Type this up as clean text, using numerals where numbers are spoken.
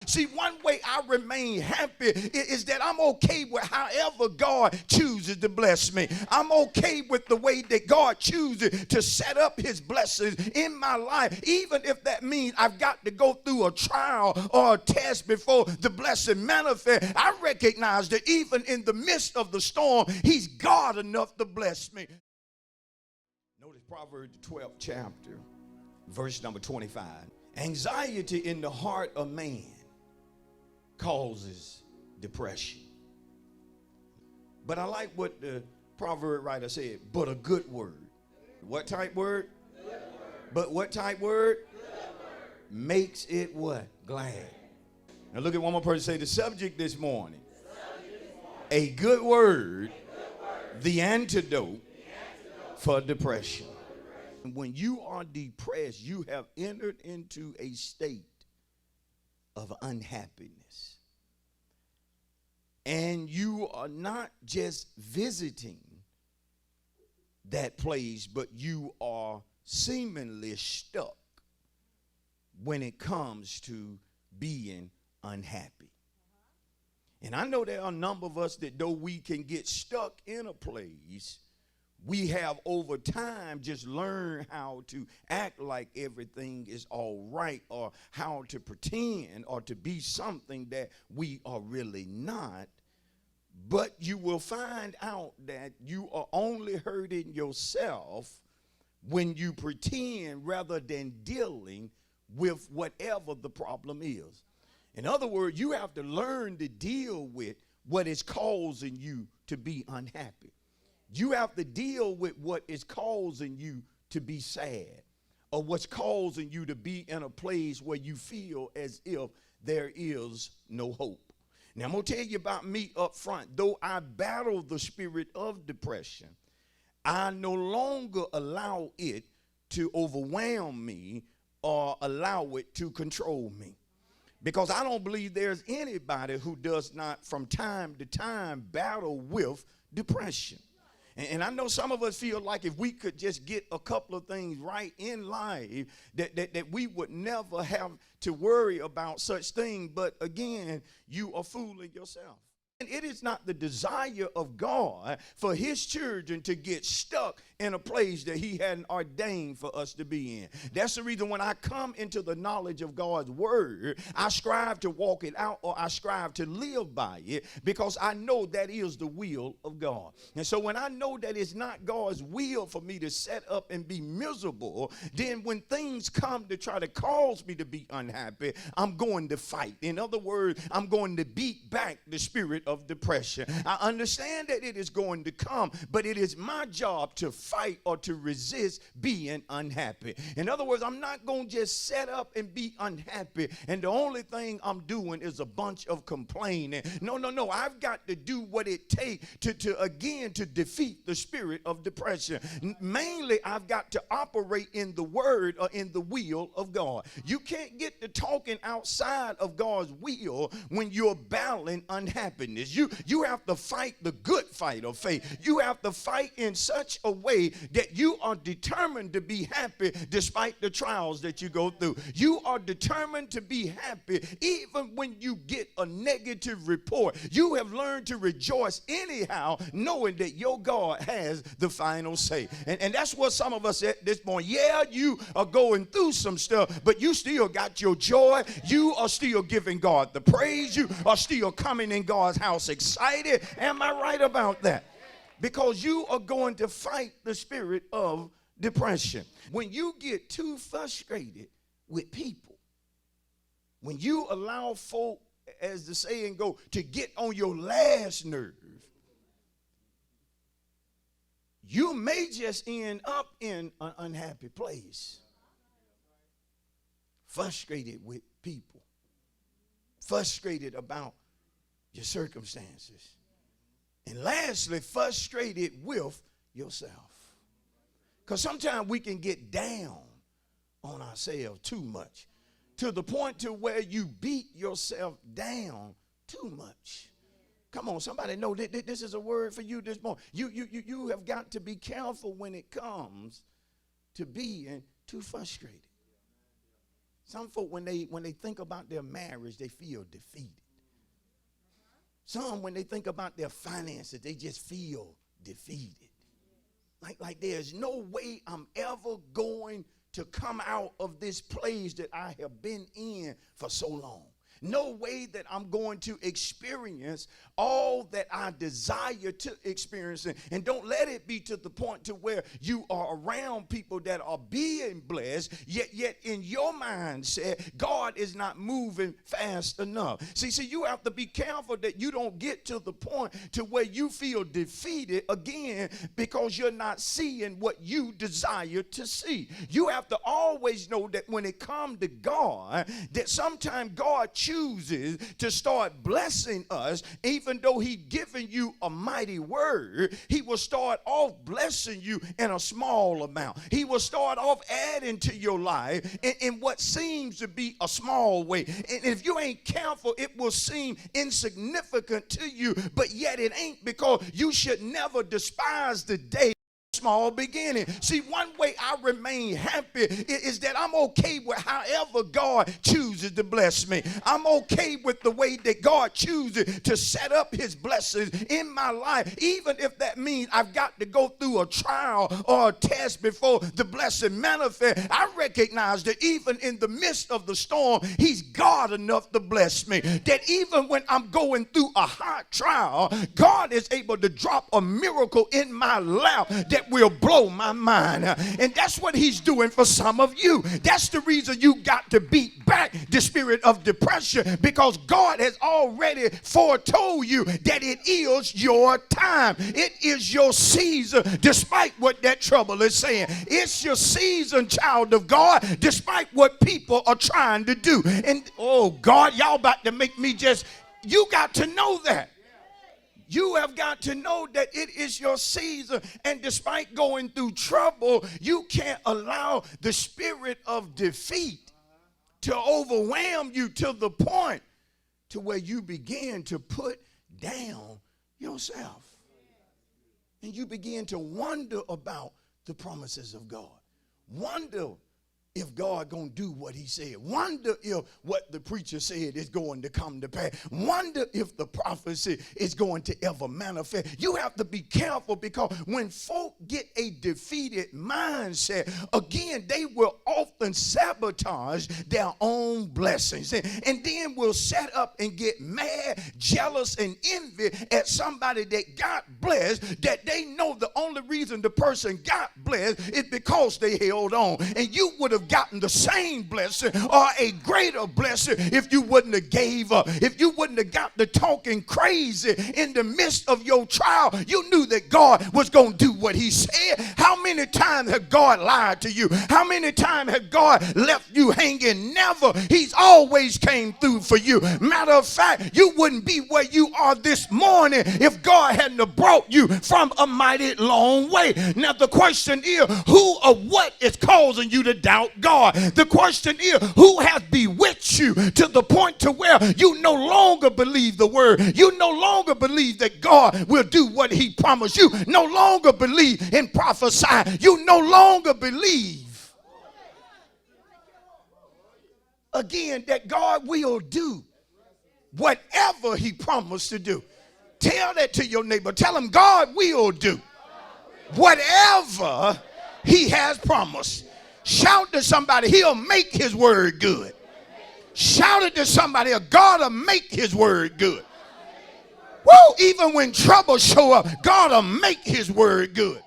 See, one way I remain happy is that I'm okay with however God chooses to bless me. I'm okay with the way that God chooses to set up his blessings in my life, even if that means I've got to go through a trial or a test before the blessing manifests. I recognize that even in the midst of the storm, he's God enough to bless me. Notice Proverbs the 12th chapter, verse number 25. Anxiety in the heart of man causes depression. But I like what the proverb writer said, but a good word. What type word? Good word. But what type word? Good word. Makes it what? Glad. Now look at one more person, say the subject this morning. A good word, the antidote for depression. When you are depressed, you have entered into a state of unhappiness. And you are not just visiting that place, but you are seemingly stuck when it comes to being unhappy. And I know there are a number of us that though we can get stuck in a place, we have over time just learned how to act like everything is all right, or how to pretend or to be something that we are really not. But you will find out that you are only hurting yourself when you pretend rather than dealing with whatever the problem is. In other words, you have to learn to deal with what is causing you to be unhappy. You have to deal with what is causing you to be sad, or what's causing you to be in a place where you feel as if there is no hope. Now, I'm going to tell you about me up front. Though I battle the spirit of depression, I no longer allow it to overwhelm me or allow it to control me. Because I don't believe there's anybody who does not from time to time battle with depression. And I know some of us feel like if we could just get a couple of things right in life, that we would never have to worry about such things. But again, you are fooling yourself. And it is not the desire of God for his children to get stuck in a place that he hadn't ordained for us to be in. That's the reason when I come into the knowledge of God's word, I strive to walk it out, or I strive to live by it, because I know that is the will of God. And so when I know that it's not God's will for me to set up and be miserable, then when things come to try to cause me to be unhappy, I'm going to fight. In other words, I'm going to beat back the spirit of depression. I understand that it is going to come, but it is my job to fight or to resist being unhappy. In other words, I'm not going to just set up and be unhappy, and the only thing I'm doing is a bunch of complaining. No. I've got to do what it takes to defeat the spirit of depression. Mainly, I've got to operate in the word or in the will of God. You can't get to talking outside of God's will when you're battling unhappiness. You have to fight the good fight of faith. You have to fight in such a way that you are determined to be happy despite the trials that you go through. You are determined to be happy even when you get a negative report. You have learned to rejoice anyhow, knowing that your God has the final say. And that's what some of us at this point, yeah, you are going through some stuff, but you still got your joy. You are still giving God the praise. You are still coming in God's house excited. Am I right about that? Because you are going to fight the spirit of depression. When you get too frustrated with people, when you allow folk, as the saying goes, to get on your last nerve, you may just end up in an unhappy place. Frustrated with people. Frustrated about your circumstances. And lastly, frustrated with yourself. Because sometimes we can get down on ourselves too much, to the point to where you beat yourself down too much. Come on, somebody know that this is a word for you this morning. You have got to be careful when it comes to being too frustrated. Some folk, when they think about their marriage, they feel defeated. Some, when they think about their finances, they just feel defeated. Like there's no way I'm ever going to come out of this place that I have been in for so long. No way that I'm going to experience all that I desire to experience. And don't let it be to the point to where you are around people that are being blessed, yet in your mindset, God is not moving fast enough. See, you have to be careful that you don't get to the point to where you feel defeated again because you're not seeing what you desire to see. You have to always know that when it comes to God, that sometimes God chooses to start blessing us. Even though He's given you a mighty word, He will start off blessing you in a small amount. He will start off adding to your life in what seems to be a small way. And if you ain't careful, it will seem insignificant to you, but yet it ain't, because you should never despise the day small beginning. See, one way I remain happy is that I'm okay with however God chooses to bless me. I'm okay with the way that God chooses to set up His blessings in my life, even if that means I've got to go through a trial or a test before the blessing manifests. I recognize that even in the midst of the storm, He's God enough to bless me. That even when I'm going through a hot trial, God is able to drop a miracle in my lap that will blow my mind. And that's what He's doing for some of you. That's the reason you got to beat back the spirit of depression, because God has already foretold you that it is your time. It is your season, despite what that trouble is saying. It's your season, child of God, despite what people are trying to do. And oh God, y'all about to make me you got to know that. You have got to know that it is your season, and despite going through trouble, you can't allow the spirit of defeat to overwhelm you to the point to where you begin to put down yourself. And you begin to wonder about the promises of God. Wonder if God gonna do what He said. Wonder if what the preacher said is going to come to pass. Wonder if the prophecy is going to ever manifest. You have to be careful, because when folk get a defeated mindset, again, they will often sabotage their own blessings, and then will set up and get mad, jealous, and envy at somebody that got blessed, that they know the only reason the person got blessed is because they held on. And you would have gotten the same blessing or a greater blessing if you wouldn't have gave up. If you wouldn't have got to talking crazy in the midst of your trial, you knew that God was going to do what He said. How many times have God lied to you? How many times have God left you hanging? Never. He's always came through for you. Matter of fact, you wouldn't be where you are this morning if God hadn't have brought you from a mighty long way. Now the question is, who or what is causing you to doubt God? The question is, who has bewitched you to the point to where you no longer believe the word? You no longer believe that God will do what He promised. You no longer believe in prophecy. You no longer believe, again, that God will do whatever He promised to do. Tell that to your neighbor. Tell him God will do whatever He has promised. Shout to somebody, He'll make His word good. Shout it to somebody, God will make His word good. Woo! Even when trouble show up, God will make His word good.